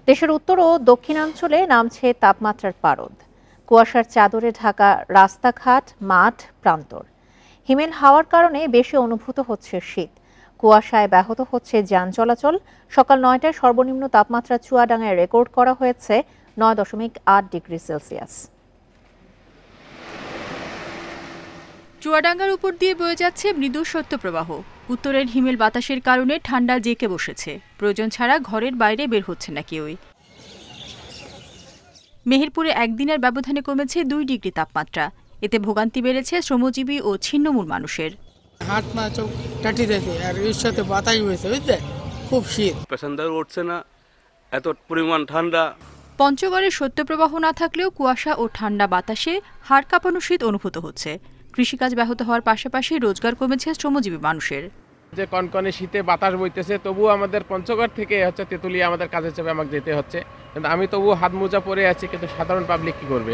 দেশের উত্তর ও দক্ষিণাঞ্চলে নামছে তাপমাত্রার পারদ। কুয়াশার চাদরে ঢাকা রাস্তাঘাট, মাঠ, প্রান্তর। হিমেল হাওয়ার কারণে বেশি অনুভূত হচ্ছে শীত। কুয়াশায় ব্যাহত হচ্ছে যান চলাচল। সকাল ৯টায় সর্বনিম্ন তাপমাত্রা চুয়াডাঙ্গায় রেকর্ড করা হয়েছে ৯.৮ ডিগ্রি সেলসিয়াস। চুয়াডাঙ্গার উপর দিয়ে বয়ে যাচ্ছে মৃদু শৈত্যপ্রবাহ। উত্তরের হিমেল বাতাসের কারণে ঠান্ডা জেঁকে বসেছে। প্রয়োজন ছাড়া ঘরের বাইরে বের হচ্ছে না কেউই। মেহেরপুরে একদিনের ব্যবধানে কমেছে ২ ডিগ্রি তাপমাত্রা। এতে ভোগান্তি বেড়েছে শ্রমজীবী ও ছিন্নমূল মানুষের। হাত পা চোখ টাটি দিয়েছে, আর এর সাথে বাতাস হয়েছে, বুঝলে, খুব শীত। প্যাসেঞ্জার উঠছে না, এত পরিমাণ ঠান্ডা। পঞ্চগড়ে শৈত্যপ্রবাহ না থাকলেও কুয়াশা ও ঠান্ডা বাতাসে হাড় কাঁপানো শীত অনুভূত হচ্ছে। কৃষিকাজ ব্যাহত হওয়ার পাশাপাশি রোজগার কমেছে শ্রমজীবী মানুষের। যে কনকনে শীতে বাতাস বইতেছে, তবুও আমাদের পঞ্চগড় থেকে তেঁতুলিয়া আমাদের কাজে চাপে আমাকে যেতে হচ্ছে। কিন্তু আমি তবুও হাত মোজা পরে আছি, কিন্তু সাধারণ পাবলিক কি করবে?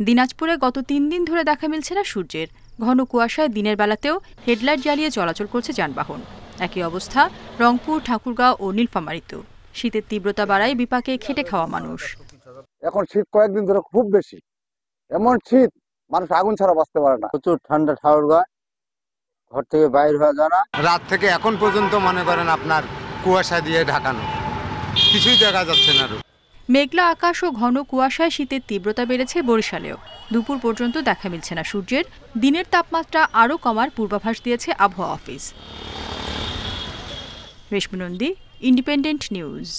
দিনাজপুরে গত ৩ দিন ধরে দেখা মিলছে না সূর্যের। ঘন কুয়াশায় দিনের বেলাতেও হেডলাইট জ্বালিয়ে চলাচল করছে যানবাহন। একই অবস্থা রংপুর, ঠাকুরগাঁও ও নীলফামারীতেও। শীতের তীব্রতা বাড়ায় বিপাকে খেটে খাওয়া মানুষ। এখন শীত কয়েকদিন ধরে খুব বেশি, এমন শীত মানুষ আগুন ছাড়া বাঁচতে পারে না। প্রচুর ঠান্ডা, ঠাকুরগাঁও ঘর থেকে বাইর হওয়া যায় না। রাত থেকে এখন পর্যন্ত মনে করেন আপনার কুয়াশা দিয়ে ঢাকানো, কিছুই দেখা যাচ্ছে না। মেঘলা আকাশ ও ঘন কুয়াশায় শীতের তীব্রতা বেড়েছে বরিশালেও। দুপুর পর্যন্ত দেখা মিলছে না সূর্যের। দিনের তাপমাত্রা আরও কমার পূর্বাভাস দিয়েছে আবহাওয়া অফিস। রেশমি নন্দী, ইন্ডিপেন্ডেন্ট নিউজ।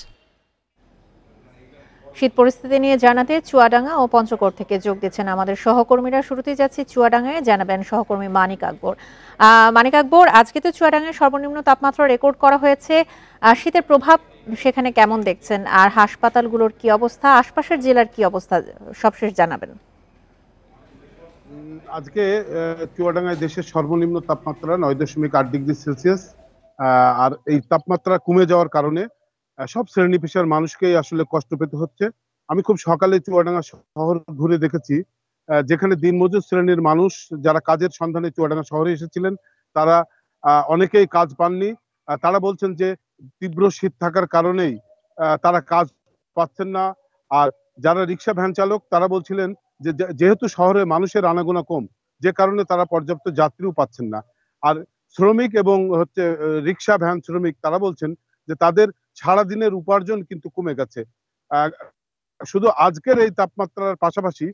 শীত পরিস্থিতি নিয়ে জানাতে চুয়াডাঙ্গা ও পঞ্চগড় থেকে যোগ দিচ্ছেন আমাদের সহকর্মীরা। শুরুতেই যাচ্ছি চুয়াডাঙ্গায়, জানাবেন সহকর্মী মানিক আকবর। মানিক আকবর, আজকে তো চুয়াডাঙ্গায় সর্বনিম্ন তাপমাত্রা রেকর্ড করা হয়েছে। শীতের প্রভাব সেখানে কেমন দেখছেন, আর হাসপাতালগুলোর কি অবস্থা, আশপাশের জেলার কি অবস্থা, সবশেষ জানাবেন। আজকে চুয়াডাঙ্গায় দেশের সর্বনিম্ন তাপমাত্রা ৯.৮ ডিগ্রি সেলসিয়াস। আর এই তাপমাত্রা কমে যাওয়ার কারণে সব শ্রেণী পেশার মানুষকেই আসলে কষ্ট পেতে হচ্ছে। আমি খুব সকালে চুয়াডাঙ্গা শহর ঘুরে দেখেছি, যেখানে দিনমজুর শ্রেণীর মানুষ যারা কাজের সন্ধানে চুয়াডাঙ্গা শহরে এসেছিলেন, তারা অনেকেই কাজ পাননি। তারা বলছেন যে তীব্র শীত থাকার কারণেই তারা কাজ পাচ্ছেন না। আর যারা রিক্সা ভ্যান চালক, তারা বলছিলেন যে যেহেতু শহরে মানুষের আনাগোনা কম, যে কারণে তারা পর্যাপ্ত যাত্রীও পাচ্ছেন না। আর শ্রমিক এবং রিক্সা ভ্যান শ্রমিক, তারা বলছেন যে তাদের সারাদিনের উপার্জন কিন্তু কমে গেছে। শুধু আজকের এই তাপমাত্রার পাশাপাশি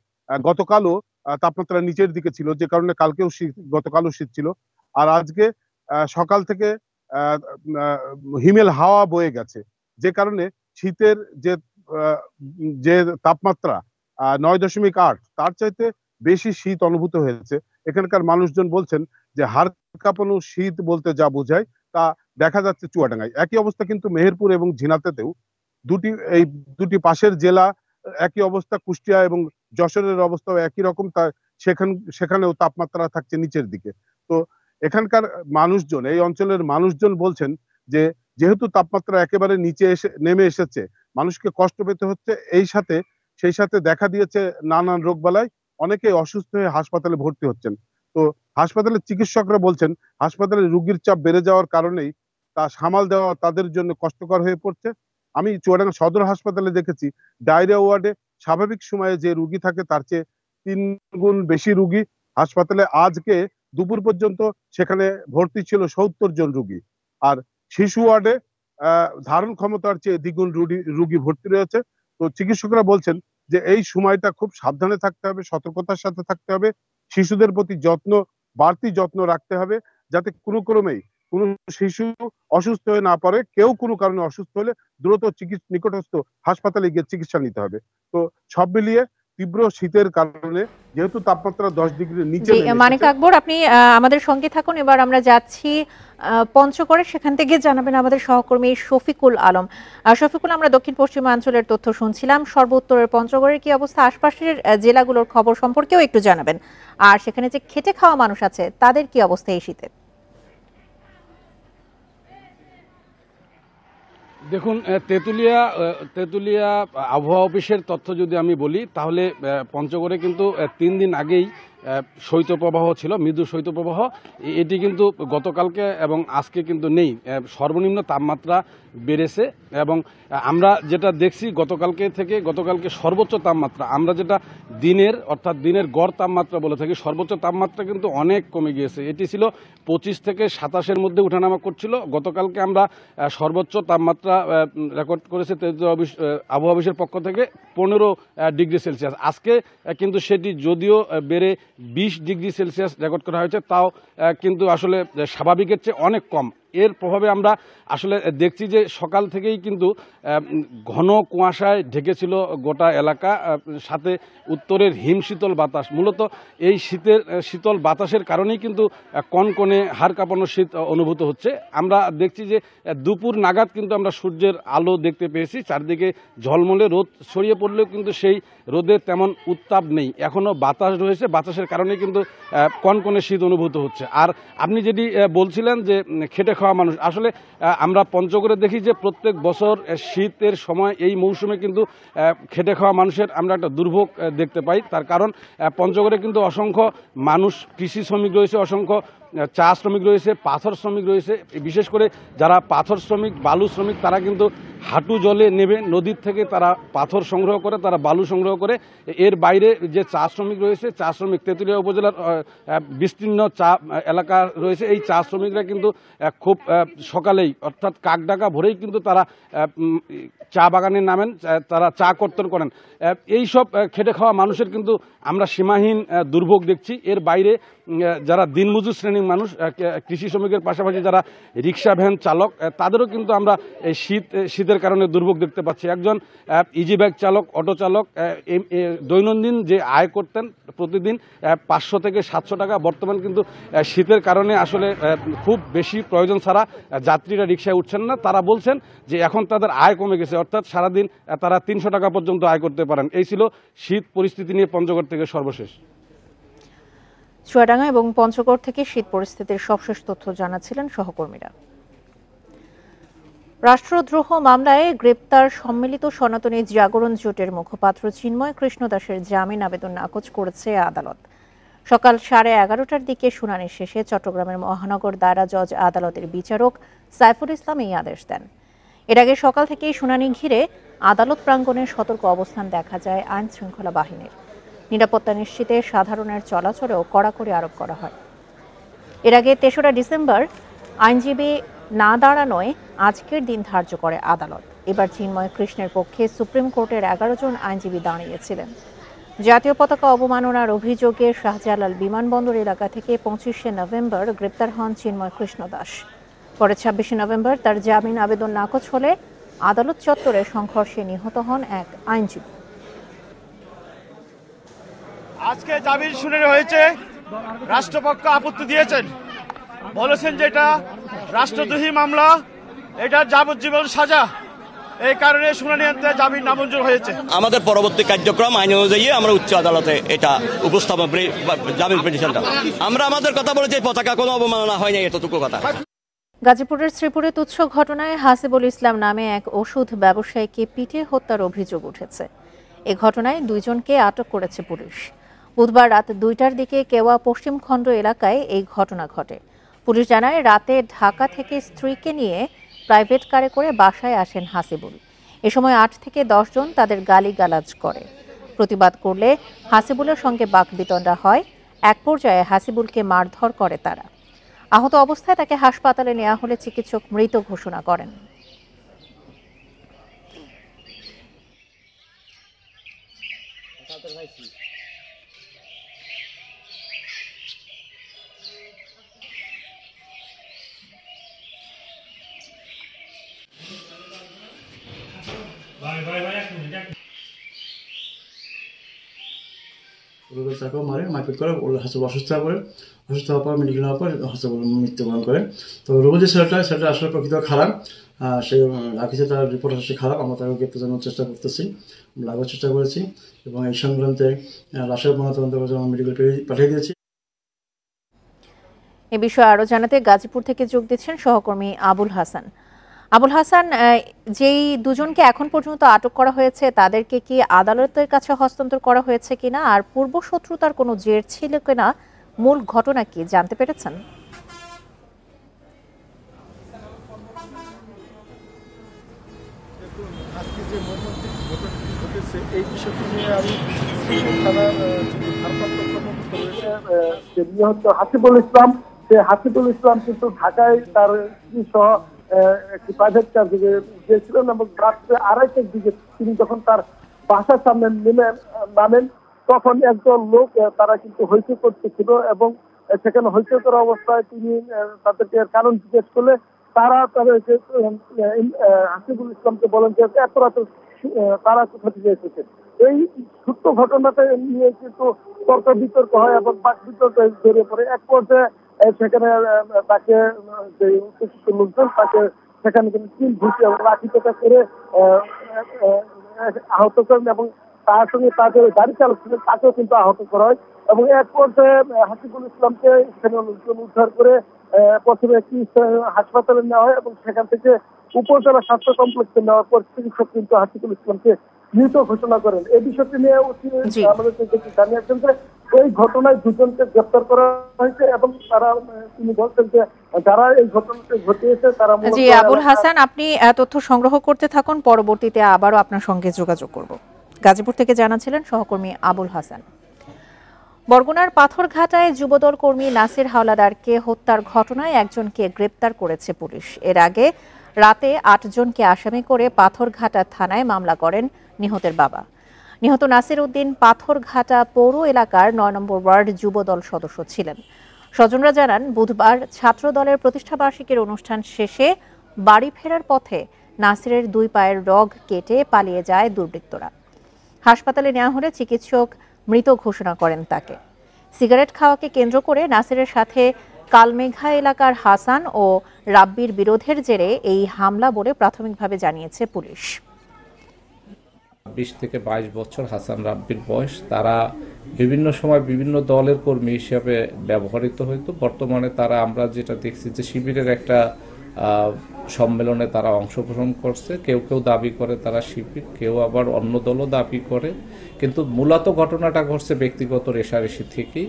গতকালও তাপমাত্রা নিচের দিকে ছিল, যে কারণে কালকেও শীত, গতকালও শীত ছিল। আর আজকে সকাল থেকে হিমেল হাওয়া বয়ে গেছে, যে কারণে শীতের যে তাপমাত্রা ৯.৮, তার চাইতে বেশি শীত অনুভূত হয়েছে। এখানকার মানুষজন বলছেন যে হাড় কাঁপানো শীত বলতে যা বোঝায় তা দেখা যাচ্ছে চুয়াডাঙ্গায়। একই অবস্থা কিন্তু মেহেরপুর এবং ঝিনাইদহেও, এই দুটি পাশের জেলা একই অবস্থা। কুষ্টিয়া এবং যশোরের অবস্থাও একই রকম। সেখানেও তাপমাত্রা থাকছে নিচের দিকে। তো এখানকার মানুষজন, এই অঞ্চলের মানুষজন বলছেন যে যেহেতু তাপমাত্রা একেবারে নিচে নেমে এসেছে, মানুষকে কষ্ট পেতে হচ্ছে। সেই সাথে দেখা দিয়েছে নানান রোগবালাই, অনেকেই অসুস্থ হয়ে হাসপাতালে ভর্তি হচ্ছেন। তো হাসপাতালের চিকিৎসকরা বলছেন হাসপাতালে রোগীর চাপ বেড়ে যাওয়ার কারণেই তা সামাল দেওয়া তাদের জন্য কষ্টকর হয়ে পড়ছে। আমি চুয়াডাঙ্গা সদর হাসপাতালে দেখেছি, ডায়রিয়া ওয়ার্ডে স্বাভাবিক সময়ে যে রুগী থাকে তার চেয়ে ৩ গুণ বেশি রুগী হাসপাতালে। আজকে দুপুর পর্যন্ত সেখানে ভর্তি ছিল ৭০ জন রুগী। আর শিশু ওয়ার্ডে ধারণ ক্ষমতার চেয়ে দ্বিগুণ রুগী ভর্তি রয়েছে। তো চিকিৎসকরা বলছেন যে এই সময়টা খুব সাবধানে থাকতে হবে, সতর্কতার সাথে থাকতে হবে। শিশুদের প্রতি বাড়তি যত্ন রাখতে হবে, যাতে কোনো ক্রমেই কোনো শিশু অসুস্থ হয়ে না পড়ে। কেউ কোনো কারণে অসুস্থ হলে দ্রুত নিকটস্থ হাসপাতালে গিয়ে চিকিৎসা নিতে হবে। তো সব মিলিয়ে তীব্র শীতের কারণে যেহেতু তাপমাত্রা ১০ ডিগ্রির নিচে, মানিক আকবর, আপনি আমাদের সঙ্গে থাকুন। এবার আমরা যাচ্ছি পঞ্চগড়ে, সেখান থেকে জানাবেন আমাদের সহকর্মী শফিকুল আলম। শফিকুল, আমরা দক্ষিণ পশ্চিমাঞ্চলের তথ্য শুনছিলাম, সর্বোত্তরের পঞ্চগড়ের কি অবস্থা, আশপাশের জেলাগুলোর খবর সম্পর্কেও একটু জানাবেন। আর সেখানে যে খেটে খাওয়া মানুষ আছে, তাদের কি অবস্থা এই শীতে? দেখুন, তেঁতুলিয়া আবহাওয়া অফিসের তথ্য যদি আমি বলি, তাহলে পঞ্চগড়ে কিন্তু 3 দিন আগেই শৈত্যপ্রবাহ ছিল, মৃদু শৈত্যপ্রবাহ, এটি কিন্তু গতকালকে এবং আজকে কিন্তু নেই। সর্বনিম্ন তাপমাত্রা বেড়েছে এবং আমরা যেটা দেখছি গতকালকে সর্বোচ্চ তাপমাত্রা, আমরা যেটা অর্থাৎ দিনের গড় তাপমাত্রা বলে থাকি, সর্বোচ্চ তাপমাত্রা কিন্তু অনেক কমে গিয়েছে। এটি ছিল 25 থেকে 27-এর মধ্যে উঠানামা করছিল। গতকালকে আমরা সর্বোচ্চ তাপমাত্রা রেকর্ড করেছে আবহাওয়া অফিসের পক্ষ থেকে 15 ডিগ্রি সেলসিয়াস। আজকে কিন্তু সেটি যদিও বেড়ে 20 ডিগ্রি সেলসিয়াস রেকর্ড করা হয়েছে, তাও কিন্তু আসলে স্বাভাবিকের চেয়ে অনেক কম। এর প্রভাবে আমরা আসলে দেখছি যে সকাল থেকেই কিন্তু ঘন কুয়াশায় ঢেকেছিল গোটা এলাকা, সাথে উত্তরের হিমশীতল বাতাস। মূলত এই শীতল বাতাসের কারণেই কিন্তু কনকনে হাড় কাঁপানো শীত অনুভূত হচ্ছে। আমরা দেখছি যে দুপুর নাগাদ কিন্তু আমরা সূর্যের আলো দেখতে পেয়েছি, চারদিকে ঝলমলে রোদ ছড়িয়ে পড়লেও কিন্তু সেই রোদের তেমন উত্তাপ নেই, এখনও বাতাস রয়েছে। বাতাসের কারণে কিন্তু কনকনে শীত অনুভূত হচ্ছে। আর আপনি যেটি বলছিলেন যে খেটে খাওয়া মানুষ, আসলে আমরা পঞ্চগড়ে দেখি যে প্রত্যেক বছর শীতের সময় এই মৌসুমে কিন্তু খেটে খাওয়া মানুষের আমরা একটা দুর্ভোগ দেখতে পাই। তার কারণ পঞ্চগড়ে কিন্তু অসংখ্য মানুষ কৃষি শ্রমিক রয়েছে, অসংখ্য চা শ্রমিক রয়েছে, পাথর শ্রমিক রয়েছে। বিশেষ করে যারা পাথর শ্রমিক, বালু শ্রমিক, তারা কিন্তু হাঁটু জলে নেমে নদীর থেকে তারা পাথর সংগ্রহ করে, তারা বালু সংগ্রহ করে। এর বাইরে যে চা শ্রমিক রয়েছে, চা শ্রমিক তেঁতুলিয়া উপজেলার বিস্তীর্ণ চা এলাকা রয়েছে, এই চা শ্রমিকরা কিন্তু খুব সকালেই অর্থাৎ কাকডাকা ভোরেই কিন্তু তারা চা বাগানে নামেন, তারা চা কর্তন করেন। এই সব খেটে খাওয়া মানুষের কিন্তু আমরা সীমাহীন দুর্ভোগ দেখছি। এর বাইরে যারা দিনমজুর শ্রেণীর মানুষ, কৃষি শ্রমিকের পাশাপাশি যারা রিক্সা ভ্যান চালক, তাদেরও কিন্তু আমরা এই শীতের কারণে দুর্ভোগ দেখতে পাচ্ছি। একজন ইজি বাইক চালক, অটো চালক দৈনন্দিন যে আয় করতেন প্রতিদিন 500 থেকে 700 টাকা, বর্তমান কিন্তু শীতের কারণে আসলে খুব বেশি প্রয়োজন ছাড়া যাত্রীরা রিক্সায় উঠছেন না। তারা বলছেন যে এখন তাদের আয় কমে গেছে, অর্থাৎ সারাদিন তারা 300 টাকা পর্যন্ত আয় করতে পারেন। এই ছিল শীত পরিস্থিতি নিয়ে পঞ্চগড় থেকে সর্বশেষ। চুয়াডাঙ্গা এবং পঞ্চগড় থেকে শীত পরিস্থিতির সবশেষ তথ্য জানাচ্ছিলেন সহকর্মীরা। রাষ্ট্রদ্রোহ মামলায় গ্রেপ্তার সম্মিলিত সনাতনী জাগরণ জোটের মুখপাত্র চিন্ময় কৃষ্ণ দাসের জামিন আবেদন নাকচ করেছে আদালত। সকাল 11:30টার দিকে শুনানি শেষে চট্টগ্রামের মহানগর দায়রা জজ আদালতের বিচারক সাইফুল ইসলাম এই আদেশ দেন। এর আগে সকাল থেকেই শুনানি ঘিরে আদালত প্রাঙ্গণে সতর্ক অবস্থান দেখা যায় আইন শৃঙ্খলা বাহিনীর। নিরাপত্তা নিশ্চিতে সাধারণের চলাচলেও কড়াকড়ি আরোপ করা হয়। এর আগে 3রা ডিসেম্বর আইনজীবী না দাঁড়ানোয় আজকের দিন ধার্য করে আদালত। এবার চিন্ময় কৃষ্ণের পক্ষে সুপ্রিম কোর্টের 11 জন আইনজীবী দাঁড়িয়েছিলেন। জাতীয় পতাকা অবমাননার অভিযোগে শাহজালাল বিমানবন্দর এলাকা থেকে 25শে নভেম্বর গ্রেপ্তার হন চিন্ময় কৃষ্ণ দাস। পরে 26শে নভেম্বর তার জামিন আবেদন নাকচ হলে আদালত চত্বরে সংঘর্ষে নিহত হন এক আইনজীবী। আজকে জামিন শুনানি হয়েছে, রাষ্ট্রপক্ষ আপত্তি দিয়েছেন, বলেছেন যে এটা রাষ্ট্রদ্রোহী মামলা, এটা যাবজ্জীবন সাজা, এই কারণে শুনানি আনতে জামিন নামঞ্জুর হয়েছে। আমাদের পরবর্তী কার্যক্রম আইন অনুযায়ী আমরা উচ্চ আদালতে এটা উপস্থাপন জামিন পিটিশনটা আমরা আমাদের কথা বলেছি, পতাকা কোনো অবমাননা হয়নি, এতটুকু কথা। গাজীপুরের শ্রীপুরে তুচ্ছ ঘটনায় হাসিবুল ইসলাম নামে এক ওষুধ ব্যবসায়ীকে পিটিয়ে হত্যার অভিযোগ উঠেছে। এ ঘটনায় 2 জনকে আটক করেছে পুলিশ। বুধবার রাত 2টার দিকে কেওয়া পশ্চিম খণ্ড এলাকায় এই ঘটনা ঘটে। পুলিশ জানায় রাতে ঢাকা থেকে স্ত্রীকে নিয়ে প্রাইভেট কারে করে বাসায় আসেন হাসিবুল। এ সময় 8 থেকে 10 জন তাদের গালিগালাজ করে। প্রতিবাদ করলে হাসিবুলের সঙ্গে বাকবিতণ্ডা হয়। এক পর্যায়ে হাসিবুলকে মারধর করে তারা। আহত অবস্থায় তাকে হাসপাতালে নেওয়া হলে চিকিৎসক মৃত ঘোষণা করেন। মারে মারপিট করে, হাসপাতাল অসুস্থ হয়ে পড়ে, অসুস্থ হওয়ার পর মেডিকেল নেওয়ার পর হাসপাতাল মৃত্যুবরণ করে। তো রোগী যে সেটা আসলে প্রকৃত খারাপ, সে রাখিছে, তার রিপোর্ট আসলে খারাপ। আমরা তাকে গ্রেপ্তার জানানোর চেষ্টা করতেছি, লাগার চেষ্টা করেছি এবং এই সংক্রান্তে লাশের ময়নাতদন্ত করে আমরা মেডিকেল পাঠিয়ে দিয়েছি। এ বিষয়ে আরও জানাতে গাজীপুর থেকে যোগ দিচ্ছেন সহকর্মী আবুল হাসান। আবুল হাসান, যেই দুজনকে এখন পর্যন্ত আটক করা হয়েছে তাদেরকে কি আদালতের কাছে হস্তান্তর করা হয়েছে কিনা, আর পূর্ব শত্রুতার কোনো জের ছিল কিনা, মূল ঘটনা কি জানতে পেরেছেন? এই বিষয়টি নিয়ে আমি থানার ভারপ্রাপ্ত কর্মকর্তা রয়েছে নিহত হাসিবুল ইসলাম, সে হাসিবুল ইসলাম কিন্তু ঢাকায় তার স্ত্রী সহ একটি প্রাইভেট কার দিকে গিয়েছিলেন এবং রাত্রে 2:30টার দিকে তিনি যখন তার বাসার সামনে নামেন তখন একজন লোক তারা কিন্তু হইচই করতেছিল এবং সেখানে হইচই করা অবস্থায় তিনি তাদেরকে কারণ জিজ্ঞেস করলে তারা তাদেরকে হাসিবুল ইসলামকে বলেন যে এত রাতে তারা কোথা থেকে এসেছে। এই সূত্র ঘটনাটা নিয়ে কিন্তু তর্ক বিতর্ক হয় এবং বাক বিতর্ক জড়িয়ে পড়ে। এক পর্যায়ে সেখানে তাকে যে উপস্থিত লোকজন তাকে সেখানে কিন্তু 3 ঘুষি এবং লাঠিপেটা করে আহত করেন এবং তার সঙ্গে তাদের গাড়ি চালক ছিলেন তাকেও কিন্তু আহত করা হয় এবং এক পর্যায়ে হাসিবুল ইসলামকে স্থানীয় লোকজন উদ্ধার করে প্রথমে একটি হাসপাতালে নেওয়া হয় এবং সেখান থেকে উপজেলা স্বাস্থ্য কমপ্লেক্সে নেওয়ার পর চিকিৎসক কিন্তু হাসিবুল ইসলামকে মৃত ঘোষণা করেন। এই বিষয়টি নিয়ে আমাদেরকে জানিয়েছেন যে এই ঘটনায় দুজনকে গ্রেপ্তার করা হয়েছে এবং তারা তিনি বলছেন যে যারা এই ঘটনাটি ঘটিয়েছে তারা। জি আবুল হাসান, আপনি তথ্য সংগ্রহ করতে থাকুন, পরবর্তীতে আবারও আপনার সঙ্গে যোগাযোগ করব। গাজীপুর থেকে জানাচ্ছিলেন সহকর্মী আবুল হাসান। বরগুনার পাথরঘাটায় যুবদল কর্মী নাসির হাওলাদারকে হত্যার ঘটনায় একজনকে গ্রেপ্তার করেছে পুলিশ। এর আগে রাতে 8 জনকে আসামি করে পাথরঘাটা থানায় মামলা করেন নিহতের বাবা। নিহত নাসির উদ্দিন পাথরঘাটা পৌর এলাকার 9 নম্বর ওয়ার্ড যুবদল সদস্য ছিলেন। স্বজনরা জানান, বুধবার ছাত্র দলের প্রতিষ্ঠাবার্ষিকীর অনুষ্ঠান শেষে বাড়ি ফেরার পথে নাসিরের 2 পায়ের রগ কেটে পালিয়ে যায় দুর্বৃত্তরা। হাসপাতালে নেওয়া হলে চিকিৎসক মৃত ঘোষণা করেন তাকে। সিগারেট খাওয়াকে কেন্দ্র করে নাসিরের সাথে কালমেঘা এলাকার হাসান ও রাব্বির বিরোধের জেরে এই হামলা বলে প্রাথমিকভাবে জানিয়েছে পুলিশ। 20 থেকে 22 বছর হাসান রাব্বির বয়স। তারা বিভিন্ন সময় বিভিন্ন দলের কর্মী হিসেবে ব্যবহৃত হইতো। বর্তমানে তারা আমরা যেটা দেখছি যে শিবিরের একটা সম্মেলনে তারা অংশগ্রহণ করছে। কেউ কেউ দাবি করে তারা শিবির, কেউ আবার অন্য দলও দাবি করে, কিন্তু মূলত ঘটনাটা ঘটছে ব্যক্তিগত রেষারেষি থেকেই।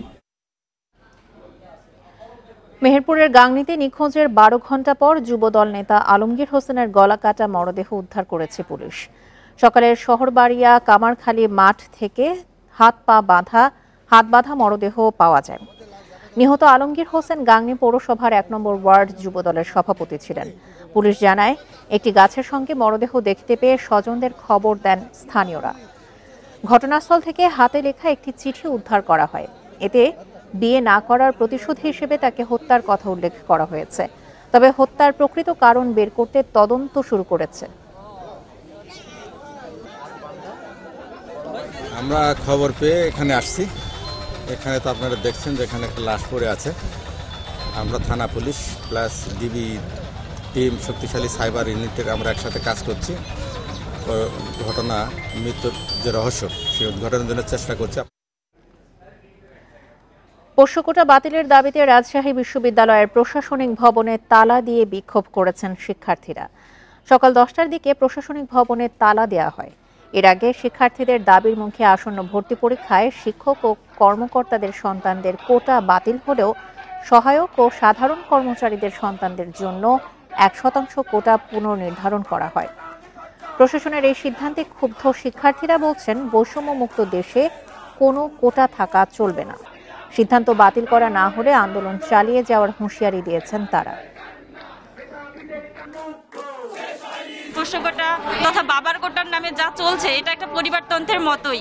মেহেরপুরের গাংনীতে নিখোঁজের 12 ঘণ্টা পর যুবদল নেতা আলমগীর হোসেনের গলাকাটা মরদেহ উদ্ধার করেছে পুলিশ। সকালের শহরবাড়িয়া কামারখালী মাঠ থেকে হাত বাঁধা মরদেহ পাওয়া যায়। নিহত আলমগীর হোসেন গাংনী পৌরসভার 1 নম্বর ওয়ার্ড যুবদলের সভাপতি ছিলেন। পুলিশ জানায়, একটি গাছের সঙ্গে মরদেহ দেখতে পেয়ে স্বজনদের খবর দেন স্থানীয়রা। ঘটনাস্থল থেকে হাতে লেখা একটি চিঠি উদ্ধার করা হয়। এতে বিয়ে না করার প্রতিশোধ হিসেবে তাকে হত্যার কথা উল্লেখ করা হয়েছে। তবে হত্যার প্রকৃত কারণ বের করতে তদন্ত শুরু করেছে। আমরা খবর পেয়ে এখানে আসছি। এখানে তো আপনারা দেখছেন যে এখানে একটা লাশ পড়ে আছে। আমরা থানা পুলিশ প্লাস ডিবি টিম, শক্তিশালী সাইবার ইউনিটের আমরা একসাথে কাজ করছি। ঘটনা মৃত্যুর যে রহস্য সেই উদ্ঘাটনের জন্য চেষ্টা করছি। পোষ্যকোটা বাতিলের দাবিতে রাজশাহী বিশ্ববিদ্যালয়ের প্রশাসনিক ভবনে তালা দিয়ে বিক্ষোভ করেছেন শিক্ষার্থীরা। সকাল 10টার দিকে প্রশাসনিক ভবনে তালা দেওয়া হয়। এর আগে শিক্ষার্থীদের দাবির মুখে আসন্ন ভর্তি পরীক্ষায় শিক্ষক ও কর্মকর্তাদের সন্তানদের কোটা বাতিল হলেও সহায়ক ও সাধারণ কর্মচারীদের সন্তানদের জন্য 1% কোটা পুনর্নির্ধারণ করা হয়। প্রশাসনের এই সিদ্ধান্তে ক্ষুব্ধ শিক্ষার্থীরা বলছেন, বৈষম্যমুক্ত দেশে কোনো কোটা থাকা চলবে না। সিদ্ধান্ত বাতিল করা না হলে আন্দোলন চালিয়ে যাওয়ার হুঁশিয়ারি দিয়েছেন তারা। পোষ্যকোটা তথা বাবার কোটার নামে যা চলছে এটা একটা পরিবারতন্ত্রের মতোই।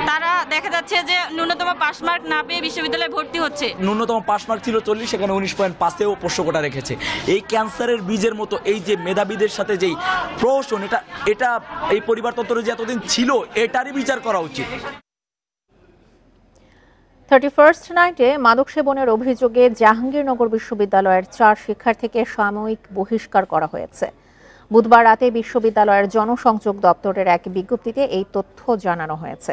তারা দেখা যাচ্ছে যে ন্যূনতম পাস মার্ক না পেয়ে বিশ্ববিদ্যালয়ে ভর্তি হচ্ছে। ন্যূনতম পাস মার্ক ছিল 40, সেখানে 19.5-এও পোষ্যকোটা রেখেছে। এই ক্যান্সারের বীজের মতো এই যে মেধাবীদের সাথে যেই প্রহসন, এটা এই পরিবারতন্ত্র যে এতদিন ছিল এটারই বিচার করা উচিত। 31st নাইটে মাদক সেবনের অভিযোগে জাহাঙ্গীরনগর বিশ্ববিদ্যালয়ের 4 শিক্ষার্থীকে সাময়িক বহিষ্কার করা হয়েছে। বুধবার রাতে বিশ্ববিদ্যালয়ের জনসংযোগ দপ্তরের এক বিজ্ঞপ্তিতে এই তথ্য জানানো হয়েছে।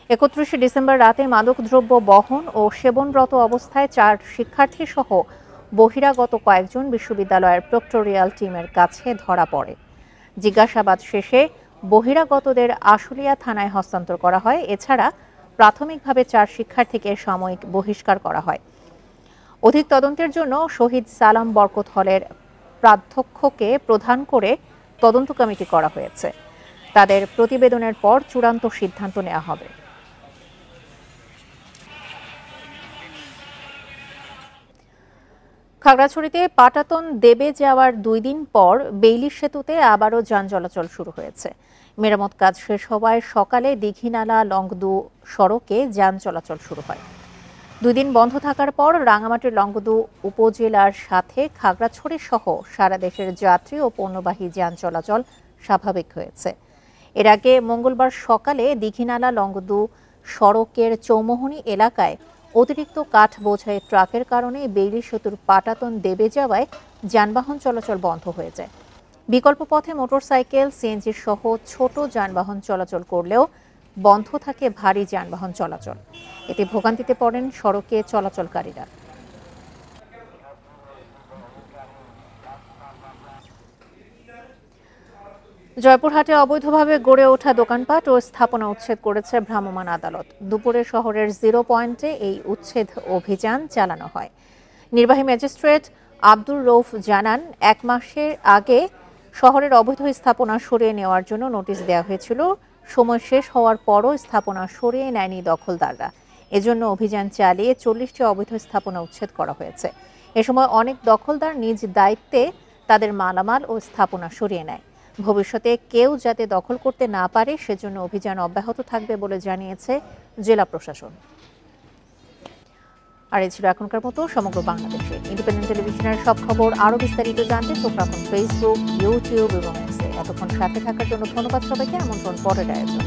31 ডিসেম্বর রাতে মাদকদ্রব্য বহন ও সেবনরত অবস্থায় 4 শিক্ষার্থী সহ বহিরাগত কয়েকজন বিশ্ববিদ্যালয়ের প্রক্টোরিয়াল টিমের কাছে ধরা পড়ে। জিজ্ঞাসাবাদ শেষে বহিরাগতদের আশুলিয়া থানায় হস্তান্তর করা হয়। এছাড়া প্রাথমিকভাবে 4 শিক্ষার্থীকে সাময়িক বহিষ্কার করা হয়। অধিক তদন্তের জন্য শহীদ সালাম বরকত হলের প্রাধ্যক্ষকে প্রধান করে তদন্ত কমিটি করা হয়েছে। তাদের প্রতিবেদনের পর চূড়ান্ত সিদ্ধান্ত নেওয়া হবে। খাগড়াছড়িতে পাটাতন দেবে যাওয়ার 2 দিন পর বেইলি সেতুতে আবারও যান চলাচল শুরু হয়েছে। মেরামত কাজ শেষ হওয়ায় সকালে দীঘিনালা লংগদু সড়কে যান চলাচল শুরু হয়। 2 দিন বন্ধ থাকার পর রাঙামাটির লংগদু উপজেলার সাথে খাগড়াছড়ি সহ সারা দেশের যাত্রী ও পণ্যবাহী যান চলাচল স্বাভাবিক হয়েছে। এর আগে মঙ্গলবার সকালে দীঘিনালা লংগদু সড়কের চৌমোহনী এলাকায় অতিরিক্ত কাঠ বোঝাই ট্রাকের কারণে বেইলি সেতুর পাটাতন দেবে যাওয়ায় যানবাহন চলাচল বন্ধ হয়ে যায়। বিকল্প পথে মোটরসাইকেল, সিএনজি সহ ছোট যানবাহন চলাচল করলেও বন্ধ থাকে ভারী যানবাহন চলাচল। এতে ভোগান্তিতে পড়েন সড়কে চলাচলকারীরা। জয়পুরহাটে অবৈধভাবে গড়ে ওঠা দোকানপাট ও স্থাপনা উচ্ছেদ করেছে ভ্রাম্যমাণ আদালত। দুপুরে শহরের 0 পয়েন্টে এই উচ্ছেদ অভিযান চালানো হয়। নির্বাহী ম্যাজিস্ট্রেট আব্দুর রৌফ জানান, 1 মাসের আগে শহরের অবৈধ স্থাপনা সরিয়ে নেওয়ার জন্য নোটিশ দেওয়া হয়েছিল। সময় শেষ হওয়ার পরও স্থাপনা সরিয়ে নেয়নি দখলদাররা। এজন্য অভিযান চালিয়ে 40টি অবৈধ স্থাপনা উচ্ছেদ করা হয়েছে। এ সময় অনেক দখলদার নিজ দায়িত্বে তাদের মালামাল ও স্থাপনা সরিয়ে নেয়। ভবিষ্যতে কেউ যাতে দখল করতে না পারে সেজন্য অভিযান অব্যাহত থাকবে বলে জানিয়েছে জেলা প্রশাসন। আর এই ছিল এখনকার মতো সমগ্র বাংলাদেশে ইন্ডিপেন্ডেন্ট টেলিভিশনের সব খবর আরও বিস্তারিত জানতে চোখ রাখুন ফেসবুক, ইউটিউব এবং এক্সে। এতক্ষণ সাথে থাকার জন্য ধন্যবাদ সবাইকে। আমন্ত্রণ পরের আয়োজন।